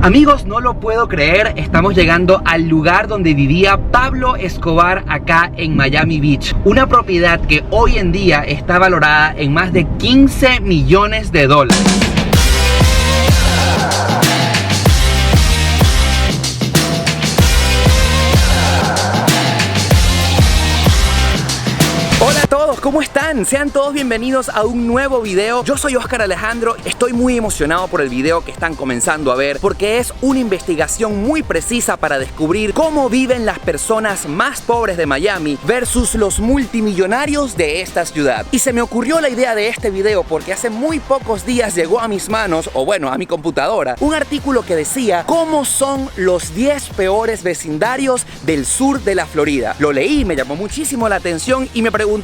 Amigos, no lo puedo creer, estamos llegando al lugar donde vivía Pablo Escobar acá en Miami Beach. Una propiedad que hoy en día está valorada en más de 15 millones de dólares. Hola a todos, ¿cómo están? Sean todos bienvenidos a un nuevo video. Yo soy Oscar Alejandro. Estoy muy emocionado por el video que están comenzando a ver porque es una investigación muy precisa para descubrir cómo viven las personas más pobres de Miami versus los multimillonarios de esta ciudad. Y se me ocurrió la idea de este video porque hace muy pocos días llegó a mis manos, o bueno, a mi computadora, un artículo que decía cómo son los 10 peores vecindarios del sur de la Florida. Lo leí, me llamó muchísimo la atención y me pregunté,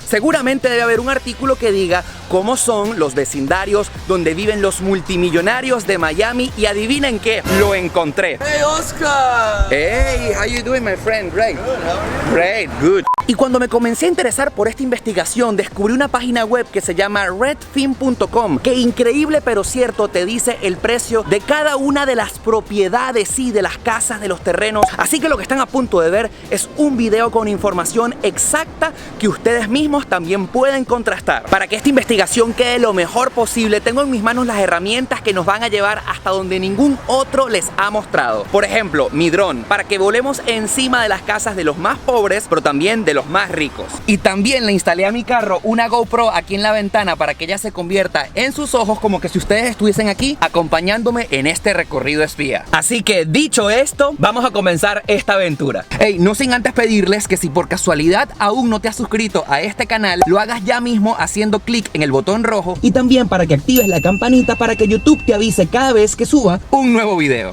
seguramente debe haber un artículo que diga cómo son los vecindarios donde viven los multimillonarios de Miami, y adivinen qué, lo encontré. Hey Oscar! Hey, how you doing, my friend? Great. Good, how are you? Great, good. Y cuando me comencé a interesar por esta investigación, descubrí una página web que se llama redfin.com, que increíble pero cierto te dice el precio de cada una de las propiedades y de las casas, de los terrenos. Así que lo que están a punto de ver es un video con información exacta que ustedes mismos también pueden contrastar. Para que esta investigación quede lo mejor posible, tengo en mis manos las herramientas que nos van a llevar hasta donde ningún otro les ha mostrado. Por ejemplo, mi dron, para que volemos encima de las casas de los más pobres, pero también de los más ricos. Y también le instalé a mi carro una GoPro aquí en la ventana para que ella se convierta en sus ojos, como que si ustedes estuviesen aquí acompañándome en este recorrido espía. Así que dicho esto, vamos a comenzar esta aventura. Hey, no sin antes pedirles que si por casualidad aún no te has suscrito a este canal, lo hagas ya mismo haciendo clic en el botón rojo, y también para que actives la campanita para que YouTube te avise cada vez que suba un nuevo video.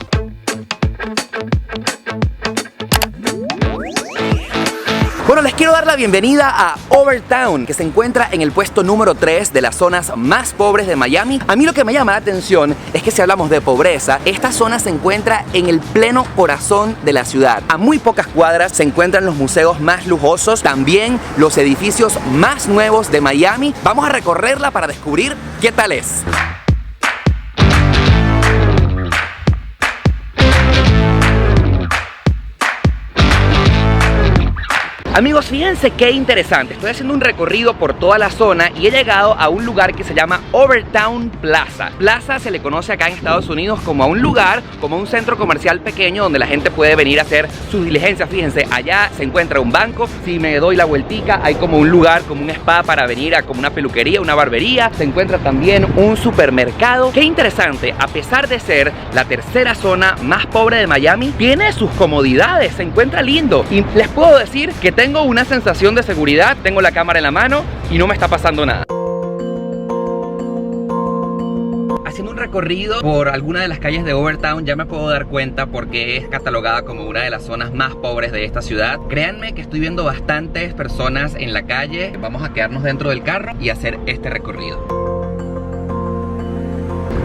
Bueno, les quiero dar la bienvenida a Overtown, que se encuentra en el puesto número 3 de las zonas más pobres de Miami. A mí lo que me llama la atención es que si hablamos de pobreza, esta zona se encuentra en el pleno corazón de la ciudad. A muy pocas cuadras se encuentran los museos más lujosos, también los edificios más nuevos de Miami. Vamos a recorrerla para descubrir qué tal es. Amigos, fíjense qué interesante. Estoy haciendo un recorrido por toda la zona y he llegado a un lugar que se llama Overtown Plaza. Plaza se le conoce acá en Estados Unidos como a un lugar, como un centro comercial pequeño donde la gente puede venir a hacer sus diligencias. Fíjense, allá se encuentra un banco. Si me doy la vueltica, hay como un lugar, como un spa para venir a como una peluquería, una barbería. Se encuentra también un supermercado. Qué interesante, a pesar de ser la tercera zona más pobre de Miami, tiene sus comodidades, se encuentra lindo. Y les puedo decir que tengo una sensación de seguridad, tengo la cámara en la mano y no me está pasando nada. Haciendo un recorrido por alguna de las calles de Overtown ya me puedo dar cuenta porque es catalogada como una de las zonas más pobres de esta ciudad. Créanme que estoy viendo bastantes personas en la calle. Vamos a quedarnos dentro del carro y hacer este recorrido.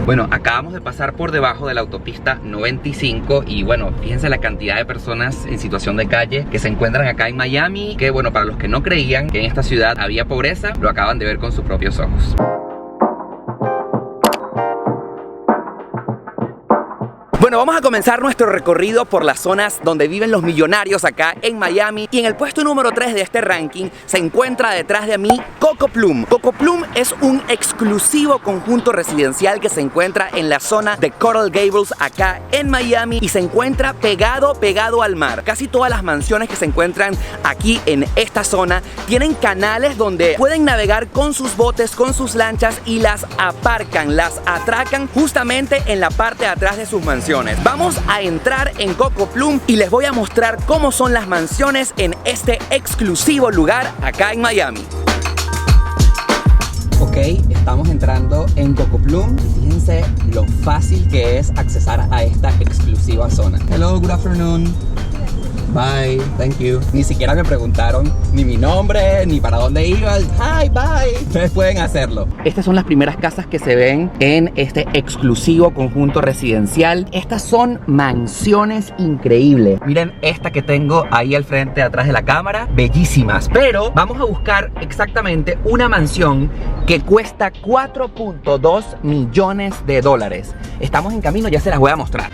Bueno, acabamos de pasar por debajo de la autopista 95 y bueno, fíjense la cantidad de personas en situación de calle que se encuentran acá en Miami, que bueno, para los que no creían que en esta ciudad había pobreza, lo acaban de ver con sus propios ojos. Bueno, vamos a comenzar nuestro recorrido por las zonas donde viven los millonarios acá en Miami. Y en el puesto número 3 de este ranking se encuentra detrás de mí Coco Plum. Coco Plum es un exclusivo conjunto residencial que se encuentra en la zona de Coral Gables acá en Miami y se encuentra pegado al mar. Casi todas las mansiones que se encuentran aquí en esta zona tienen canales donde pueden navegar con sus botes, con sus lanchas, y las aparcan, las atracan justamente en la parte de atrás de sus mansiones. Vamos a entrar en Coco Plum y les voy a mostrar cómo son las mansiones en este exclusivo lugar acá en Miami. Ok, estamos entrando en Coco Plum y fíjense lo fácil que es accesar a esta exclusiva zona. Hello, good afternoon. Bye, thank you. Ni siquiera me preguntaron ni mi nombre, ni para dónde iba. Hi, bye. Ustedes pueden hacerlo. Estas son las primeras casas que se ven en este exclusivo conjunto residencial. Estas son mansiones increíbles. Miren esta que tengo ahí al frente, atrás de la cámara. Bellísimas. Pero vamos a buscar exactamente una mansión que cuesta 4.2 millones de dólares. Estamos en camino, ya se las voy a mostrar.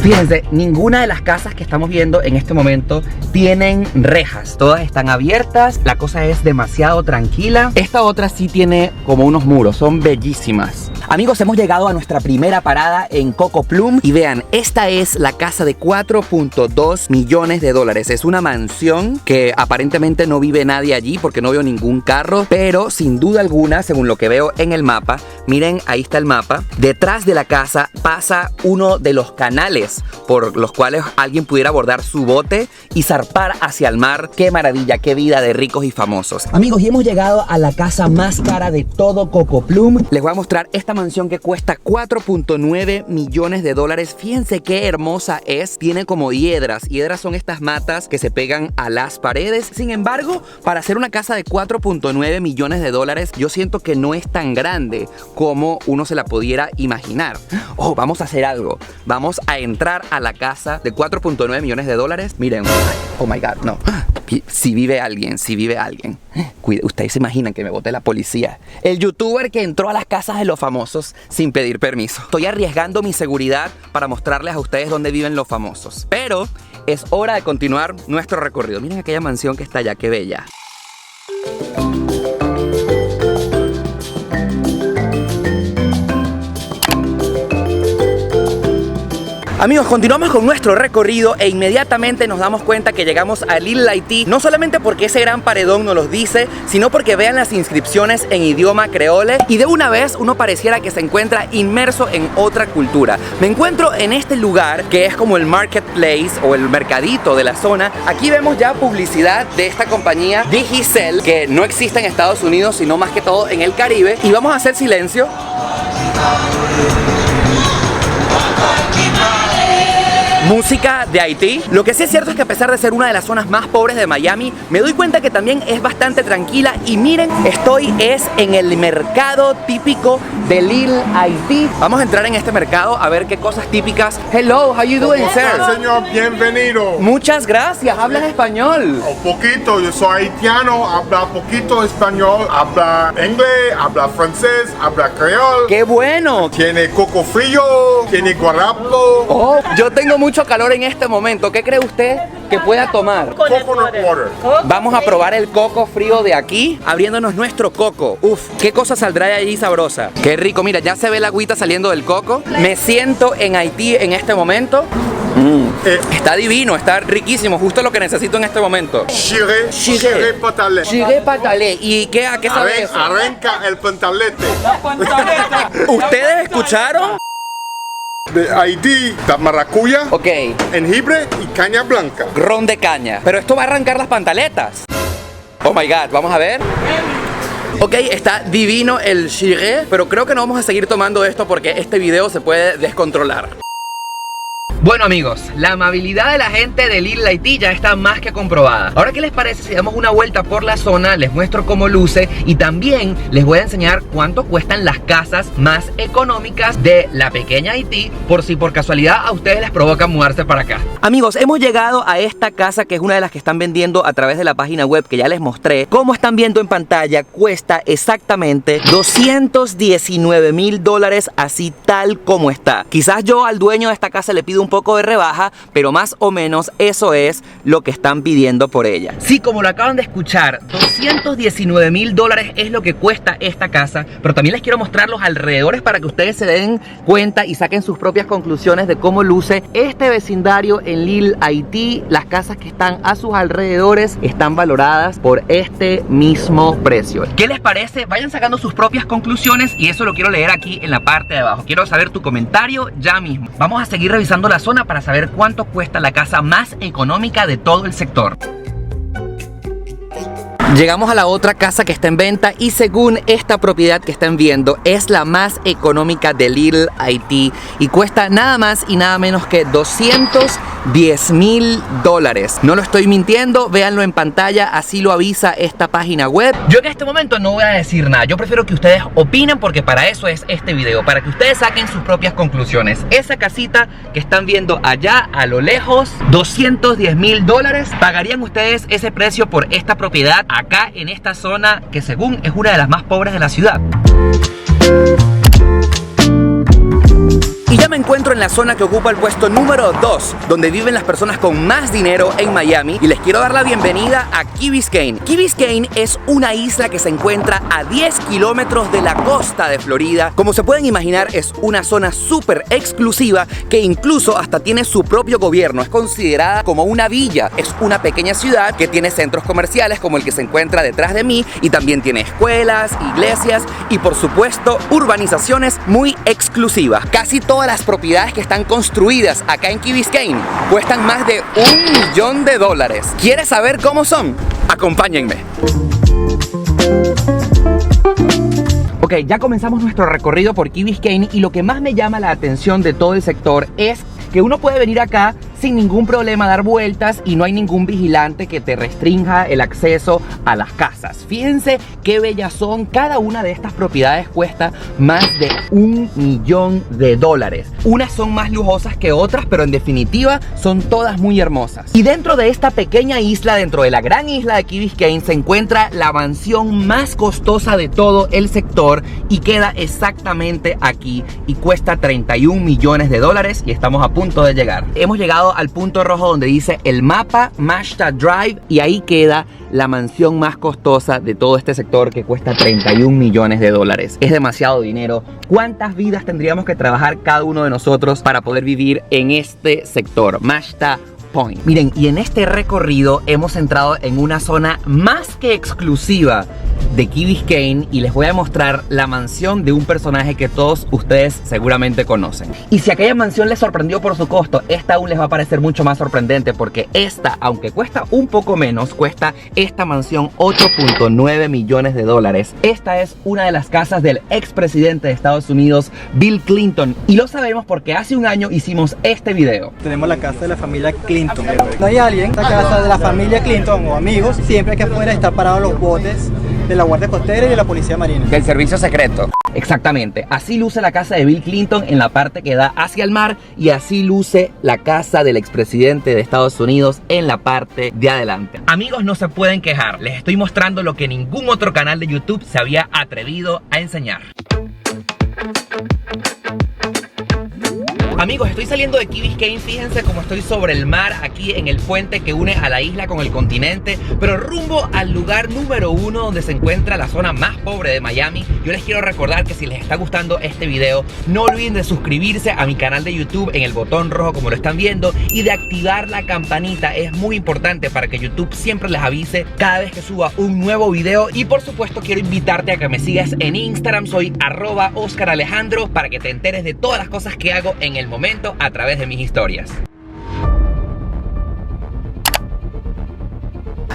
Fíjense, ninguna de las casas que estamos viendo en este momento tienen rejas. Todas están abiertas, la cosa es demasiado tranquila. Esta otra sí tiene como unos muros, son bellísimas. Amigos, hemos llegado a nuestra primera parada en Coco Plum y vean, esta es la casa de 4.2 millones de dólares. Es una mansión que aparentemente no vive nadie allí porque no veo ningún carro, pero sin duda alguna, según lo que veo en el mapa, miren, ahí está el mapa. Detrás de la casa pasa uno de los canales por los cuales alguien pudiera abordar su bote y zarpar hacia el mar. ¡Qué maravilla! ¡Qué vida de ricos y famosos! Amigos, y hemos llegado a la casa más cara de todo Coco Plum. Les voy a mostrar esta mansión que cuesta 4.9 millones de dólares. Fíjense qué hermosa es. Tiene como hiedras. Hiedras son estas matas que se pegan a las paredes. Sin embargo, para hacer una casa de 4.9 millones de dólares, yo siento que no es tan grande como uno se la pudiera imaginar. Oh, vamos a hacer algo. Vamos a entrar a la casa de 4.9 millones de dólares. Miren, oh my god, no. Si vive alguien. Ustedes se imaginan que me bote la policía. El youtuber que entró a las casas de los famosos sin pedir permiso. Estoy arriesgando mi seguridad para mostrarles a ustedes dónde viven los famosos. Pero es hora de continuar nuestro recorrido. Miren aquella mansión que está allá, qué bella. Amigos, continuamos con nuestro recorrido e inmediatamente nos damos cuenta que llegamos a Little Haití, no solamente porque ese gran paredón nos los dice, sino porque vean las inscripciones en idioma creole y de una vez uno pareciera que se encuentra inmerso en otra cultura. Me encuentro en este lugar que es como el marketplace o el mercadito de la zona. Aquí vemos ya publicidad de esta compañía Digicel, que no existe en Estados Unidos, sino más que todo en el Caribe. Y vamos a hacer silencio. Música de Haití. Lo que sí es cierto es que a pesar de ser una de las zonas más pobres de Miami, me doy cuenta que también es bastante tranquila. Y miren, estoy en el mercado típico de Little Haití. Vamos a entrar en este mercado a ver qué cosas típicas. Hello, how you doing, sir? Señor, bienvenido. Muchas gracias. ¿Hablas español? Un poquito, yo soy haitiano, habla poquito español, habla inglés, habla francés, habla creol. ¡Qué bueno! Tiene coco frío, tiene guarapo. Oh, yo tengo mucho calor en este momento. ¿Qué cree usted que pueda tomar? Coconut water. Vamos a probar el coco frío de aquí, abriéndonos nuestro coco. Uf, qué cosa saldrá de allí sabrosa. Qué rico, mira, ya se ve la agüita saliendo del coco. Me siento en Haití en este momento. Está divino, está riquísimo, justo lo que necesito en este momento. Chiré patalé. Chiré patalé. ¿Y a qué sabe eso? Arranca el pantalete. ¿Ustedes escucharon? De Haití, la maracuya, Ok, jengibre y caña blanca. ron de caña. Pero esto va a arrancar las pantaletas. Oh my god, vamos a ver. Ok, está divino el chiré, pero creo que no vamos a seguir tomando esto porque este video se puede descontrolar. Bueno amigos, la amabilidad de la gente de Little Haití ya está más que comprobada. Ahora, ¿qué les parece si damos una vuelta por la zona? Les muestro cómo luce y también les voy a enseñar cuánto cuestan las casas más económicas de la pequeña Haití, por si por casualidad a ustedes les provoca mudarse para acá. Amigos, hemos llegado a esta casa que es una de las que están vendiendo a través de la página web que ya les mostré. Como están viendo en pantalla, cuesta exactamente $219,000 así tal como está. Quizás yo al dueño de esta casa le pido un poco de rebaja, pero más o menos eso es lo que están pidiendo por ella. Sí, como lo acaban de escuchar, $219,000 es lo que cuesta esta casa, pero también les quiero mostrar los alrededores para que ustedes se den cuenta y saquen sus propias conclusiones de cómo luce este vecindario en Little Haití. Las casas que están a sus alrededores están valoradas por este mismo precio. ¿Qué les parece? Vayan sacando sus propias conclusiones y eso lo quiero leer aquí en la parte de abajo. Quiero saber tu comentario ya mismo. Vamos a seguir revisando la zona para saber cuánto cuesta la casa más económica de todo el sector. Llegamos a la otra casa que está en venta y según esta propiedad que están viendo es la más económica de Little Haití y cuesta nada más y nada menos que $210,000. No lo estoy mintiendo, véanlo en pantalla, así lo avisa esta página web. Yo en este momento no voy a decir nada, yo prefiero que ustedes opinen porque para eso es este video, para que ustedes saquen sus propias conclusiones. Esa casita que están viendo allá a lo lejos, $210,000, ¿pagarían ustedes ese precio por esta propiedad acá en esta zona que según es una de las más pobres de la ciudad? Y ya me encuentro en la zona que ocupa el puesto número 2, donde viven las personas con más dinero en Miami, y les quiero dar la bienvenida a Key Biscayne. Key Biscayne es una isla que se encuentra a 10 kilómetros de la costa de Florida. Como se pueden imaginar, es una zona súper exclusiva que incluso hasta tiene su propio gobierno. Es considerada como una villa. Es una pequeña ciudad que tiene centros comerciales como el que se encuentra detrás de mí, y también tiene escuelas, iglesias y por supuesto urbanizaciones muy exclusivas. Casi todas las propiedades que están construidas acá en Key Biscayne cuestan más de $1 millón. ¿Quieres saber cómo son? Acompáñenme. Ok, ya comenzamos nuestro recorrido por Key Biscayne, y lo que más me llama la atención de todo el sector es que uno puede venir acá sin ningún problema, dar vueltas, y no hay ningún vigilante que te restrinja el acceso a las casas. Fíjense qué bellas son. Cada una de estas propiedades cuesta más de $1 millón. Unas son más lujosas que otras, pero en definitiva son todas muy hermosas. Y dentro de esta pequeña isla, dentro de la gran isla de Key Biscayne, se encuentra la mansión más costosa de todo el sector, y queda exactamente aquí, y cuesta $31 millones, y estamos a punto de llegar. Hemos llegado al punto rojo donde dice el mapa Mashta Drive, y ahí queda la mansión más costosa de todo este sector, que cuesta $31 millones. Es demasiado dinero. ¿Cuántas vidas tendríamos que trabajar cada uno de nosotros para poder vivir en este sector? Mashta Point. Miren, y en este recorrido hemos entrado en una zona más que exclusiva de Key Biscayne, y les voy a mostrar la mansión de un personaje que todos ustedes seguramente conocen. Y si aquella mansión les sorprendió por su costo, esta aún les va a parecer mucho más sorprendente, porque esta, aunque cuesta un poco menos, cuesta esta mansión $8.9 millones. Esta es una de las casas del expresidente de Estados Unidos, Bill Clinton, y lo sabemos porque hace un año hicimos este video. Tenemos la casa de la familia Clinton. No hay alguien, la casa de la familia Clinton o amigos, siempre que afuera están parados los botes de la Guardia Costera y de la Policía Marina. Del servicio secreto. Exactamente. Así luce la casa de Bill Clinton en la parte que da hacia el mar, y así luce la casa del expresidente de Estados Unidos en la parte de adelante. Amigos, no se pueden quejar. Les estoy mostrando lo que ningún otro canal de YouTube se había atrevido a enseñar. Amigos, estoy saliendo de Key Biscayne. Fíjense cómo estoy sobre el mar, aquí en el puente que une a la isla con el continente, pero rumbo al lugar número 1 donde se encuentra la zona más pobre de Miami. Yo les quiero recordar que si les está gustando este video, no olviden de suscribirse a mi canal de YouTube en el botón rojo como lo están viendo, y de activar la campanita. Es muy importante para que YouTube siempre les avise cada vez que suba un nuevo video. Y por supuesto quiero invitarte a que me sigas en Instagram. Soy @OscarAlejandro, para que te enteres de todas las cosas que hago en el momento a través de mis historias.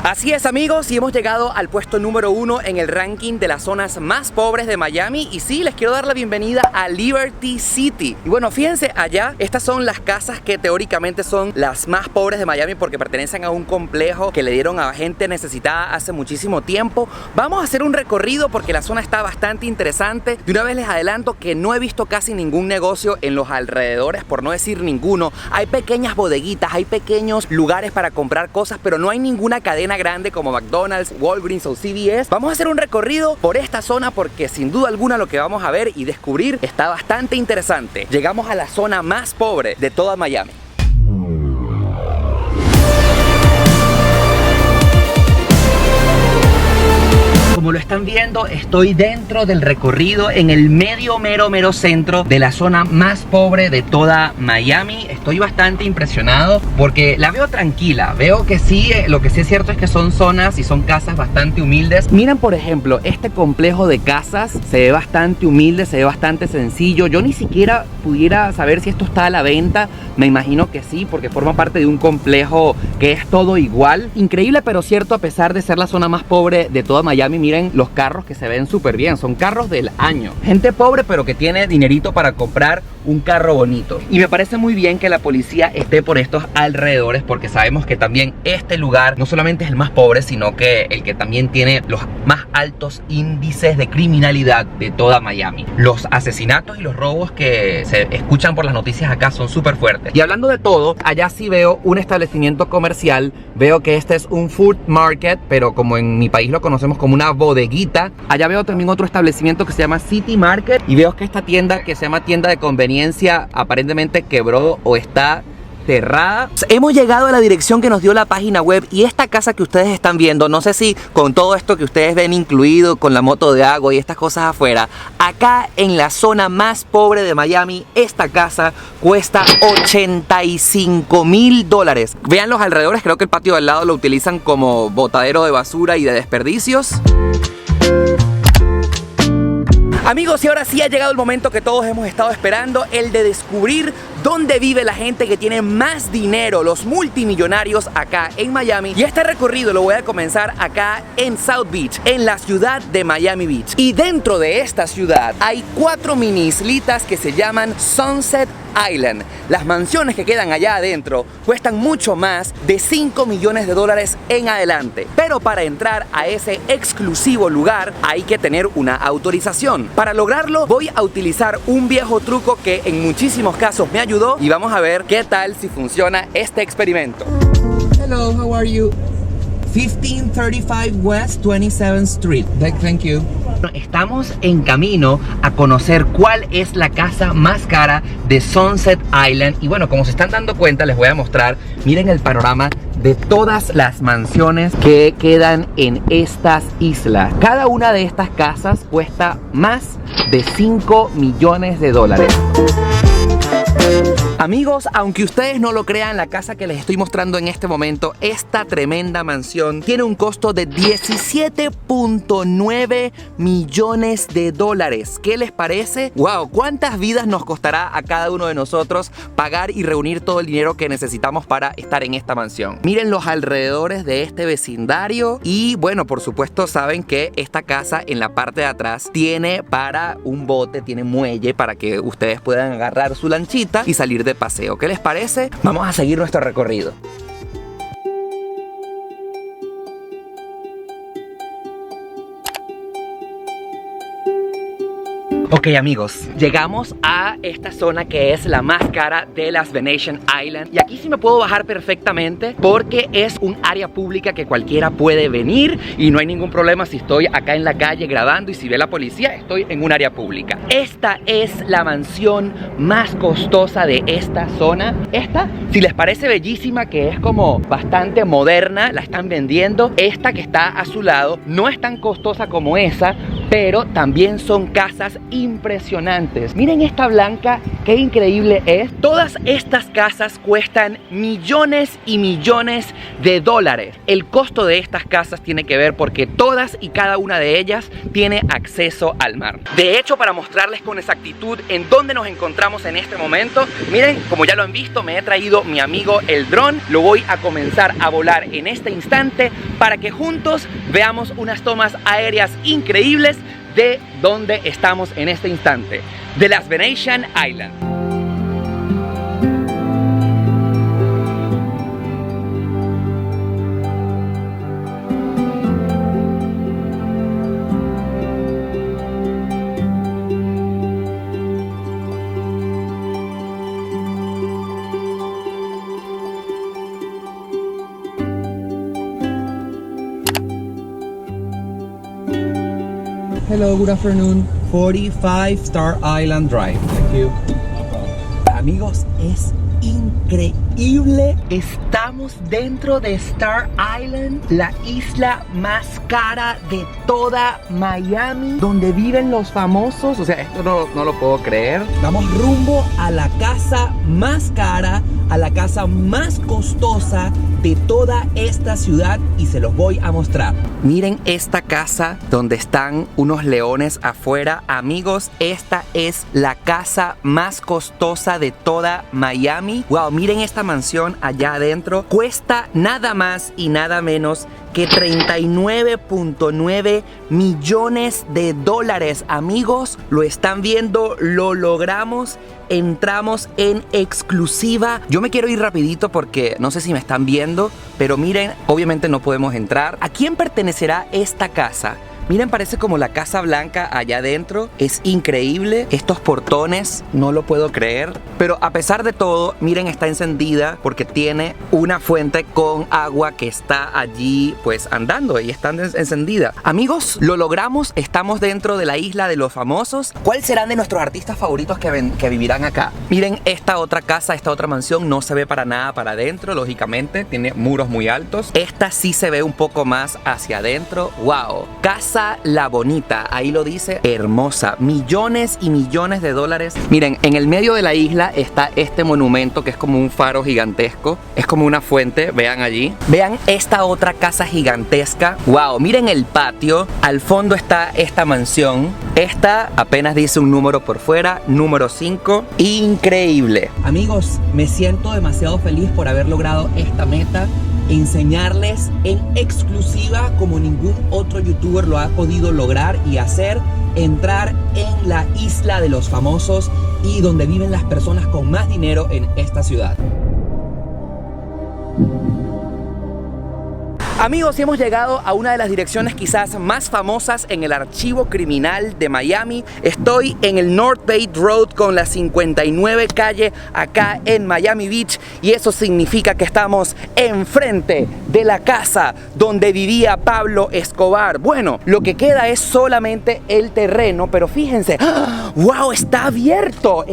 Así es, amigos, y hemos llegado al puesto número 1 en el ranking de las zonas más pobres de Miami. Y sí, les quiero dar la bienvenida a Liberty City. Y bueno, fíjense allá, estas son las casas que teóricamente son las más pobres de Miami, porque pertenecen a un complejo que le dieron a gente necesitada hace muchísimo tiempo. Vamos a hacer un recorrido porque la zona está bastante interesante. De una vez les adelanto que no he visto casi ningún negocio en los alrededores, por no decir ninguno. Hay pequeñas bodeguitas, hay pequeños lugares para comprar cosas, pero no hay ninguna cadena grande como McDonald's, Walgreens o CVS. Vamos a hacer un recorrido por esta zona porque sin duda alguna lo que vamos a ver y descubrir está bastante interesante. Llegamos a la zona más pobre de toda Miami. Como lo están viendo, estoy dentro del recorrido en el mero centro de la zona más pobre de toda Miami. Estoy bastante impresionado porque la veo tranquila. Veo que sí, lo que sí es cierto es que son zonas y son casas bastante humildes. Miren, por ejemplo, este complejo de casas se ve bastante humilde, se ve bastante sencillo. Yo ni siquiera pudiera saber si esto está a la venta. Me imagino que sí, porque forma parte de un complejo que es todo igual. Increíble pero cierto, a pesar de ser la zona más pobre de toda Miami. Miren los carros que se ven súper bien, son carros del año. Gente pobre pero que tiene dinerito para comprar un carro bonito. Y me parece muy bien que la policía esté por estos alrededores, porque sabemos que también este lugar no solamente es el más pobre, sino que el que también tiene los más altos índices de criminalidad de toda Miami. Los asesinatos y los robos que se escuchan por las noticias acá son súper fuertes. Y hablando de todo, allá sí veo un establecimiento comercial. Veo que este es un food market, pero como en mi país lo conocemos como una bodeguita. Allá veo también otro establecimiento que se llama City Market, y veo que esta tienda que se llama tienda de conveniencia conveniencia aparentemente quebró o está cerrada. Hemos llegado a la dirección que nos dio la página web y esta casa que ustedes están viendo, no sé si con todo esto que ustedes ven incluido, con la moto de agua y estas cosas afuera, acá en la zona más pobre de Miami, esta casa cuesta $85,000. Vean los alrededores, creo que el patio de al lado lo utilizan como botadero de basura y de desperdicios. Amigos, y ahora sí ha llegado el momento que todos hemos estado esperando, el de descubrir dónde vive la gente que tiene más dinero, los multimillonarios acá en Miami. Y este recorrido lo voy a comenzar acá en South Beach, en la ciudad de Miami Beach. Y dentro de esta ciudad hay 4 mini islitas que se llaman Sunset Island. Las mansiones que quedan allá adentro cuestan mucho más de $5 millones en adelante. Pero para entrar a ese exclusivo lugar hay que tener una autorización. Para lograrlo voy a utilizar un viejo truco que en muchísimos casos me ayudó y vamos a ver qué tal si funciona este experimento. Hello, how are you? 1535 West 27th Street. Thank you. Estamos en camino a conocer cuál es la casa más cara de Sunset Island. Y bueno, como se están dando cuenta, les voy a mostrar. Miren el panorama de todas las mansiones que quedan en estas islas. Cada una de estas casas cuesta más de $5 millones. Amigos, aunque ustedes no lo crean, la casa que les estoy mostrando en este momento, esta tremenda mansión, tiene un costo de $17.9 millones. ¿Qué les parece? ¡Wow! ¿Cuántas vidas nos costará a cada uno de nosotros pagar y reunir todo el dinero que necesitamos para estar en esta mansión? Miren los alrededores de este vecindario y bueno, por supuesto saben que esta casa en la parte de atrás tiene para un bote, tiene muelle para que ustedes puedan agarrar su lanchita y salir de paseo. ¿Qué les parece? Vamos a seguir nuestro recorrido. Ok amigos, llegamos a esta zona que es la más cara de las Venetian Island. Y aquí sí me puedo bajar perfectamente porque es un área pública que cualquiera puede venir y no hay ningún problema si estoy acá en la calle grabando y si ve la policía, estoy en un área pública. Esta es la mansión más costosa de esta zona. Esta, si les parece bellísima, que es como bastante moderna, la están vendiendo. Esta que está a su lado no es tan costosa como esa, pero también son casas impresionantes. Miren esta blanca, qué increíble es. Todas estas casas cuestan millones y millones de dólares. El costo de estas casas tiene que ver porque todas y cada una de ellas tiene acceso al mar. De hecho, para mostrarles con exactitud en dónde nos encontramos en este momento, miren, como ya lo han visto, me he traído mi amigo el dron. Lo voy a comenzar a volar en este instante para que juntos veamos unas tomas aéreas increíbles de donde estamos en este instante, de las Venetian Island. Hello, good afternoon. 45 Star Island Drive. Thank you. Amigos, es increíble. Estamos dentro de Star Island, la isla más cara de toda Miami, donde viven los famosos. O sea, esto no lo puedo creer. Vamos rumbo a la casa más cara, a la casa más costosa de toda esta ciudad y se los voy a mostrar. Miren esta casa donde están unos leones afuera. Amigos, esta es la casa más costosa de toda Miami. Wow, miren esta mansión allá adentro. Cuesta nada más y nada menos que $39.9 millones. Amigos, lo están viendo, lo logramos. Entramos en exclusiva. Yo me quiero ir rapidito porque no sé si me están viendo, pero miren, obviamente no podemos entrar. ¿A quién pertenecerá esta casa? Miren, parece como la Casa Blanca allá adentro. Es increíble. Estos portones, no lo puedo creer. Pero a pesar de todo, miren, está encendida porque tiene una fuente con agua que está allí pues andando y está encendida. Amigos, lo logramos. Estamos dentro de la isla de los famosos. ¿Cuáles serán de nuestros artistas favoritos que vivirán acá? Miren, esta otra casa, esta otra mansión no se ve para nada para adentro, lógicamente. Tiene muros muy altos. Esta sí se ve un poco más hacia adentro. ¡Wow! Casa La Bonita, ahí lo dice, hermosa. Millones y millones de dólares. Miren, en el medio de la isla está este monumento que es como un faro gigantesco. Es como una fuente, vean allí. Vean esta otra casa gigantesca. ¡Wow! Miren el patio. Al fondo está esta mansión. Esta apenas dice un número por fuera, número 5. Increíble. Amigos, me siento demasiado feliz por haber logrado esta meta. Enseñarles en exclusiva, como ningún otro youtuber lo ha podido lograr y hacer, entrar en la isla de los famosos y donde viven las personas con más dinero en esta ciudad. Amigos, hemos llegado a una de las direcciones quizás más famosas en el archivo criminal de Miami. Estoy en el North Bay Road con la 59 calle acá en Miami Beach y eso significa que estamos enfrente de la casa donde vivía Pablo Escobar. Bueno, lo que queda es solamente el terreno, pero fíjense, ¡wow! Está abierto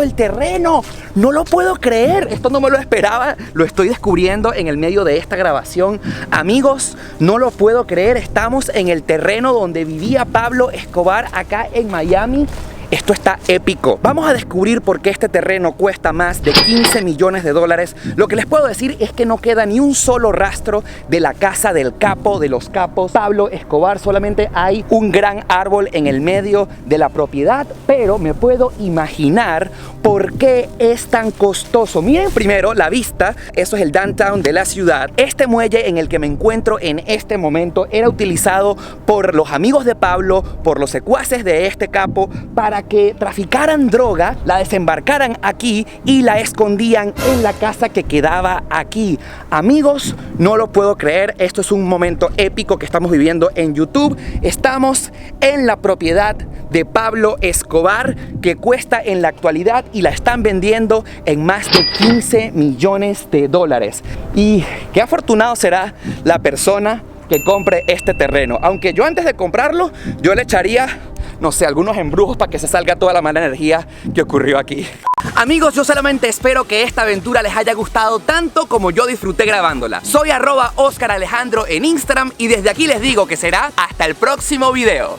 el terreno. No lo puedo creer, esto no me lo esperaba, lo estoy descubriendo en el medio de esta grabación. Amigos, no lo puedo creer, estamos en el terreno donde vivía Pablo Escobar acá en Miami. Esto está épico. Vamos a descubrir por qué este terreno cuesta más de 15 millones de dólares. Lo que les puedo decir es que no queda ni un solo rastro de la casa del capo de los capos, Pablo Escobar. Solamente hay un gran árbol en el medio de la propiedad, pero me puedo imaginar por qué es tan costoso. Miren primero la vista, eso es el downtown de la ciudad. Este muelle en el que me encuentro en este momento era utilizado por los amigos de Pablo, por los secuaces de este capo, para que traficaran droga, la desembarcaran aquí y la escondían en la casa que quedaba aquí. Amigos, no lo puedo creer, esto es un momento épico que estamos viviendo en YouTube. Estamos en la propiedad de Pablo Escobar, que cuesta en la actualidad y la están vendiendo en más de 15 millones de dólares. Y qué afortunado será la persona que compre este terreno. Aunque yo antes de comprarlo, yo le echaría, no sé, algunos embrujos para que se salga toda la mala energía que ocurrió aquí. Amigos, yo solamente espero que esta aventura les haya gustado tanto como yo disfruté grabándola. Soy @OscarAlejandro en Instagram y desde aquí les digo que será hasta el próximo video.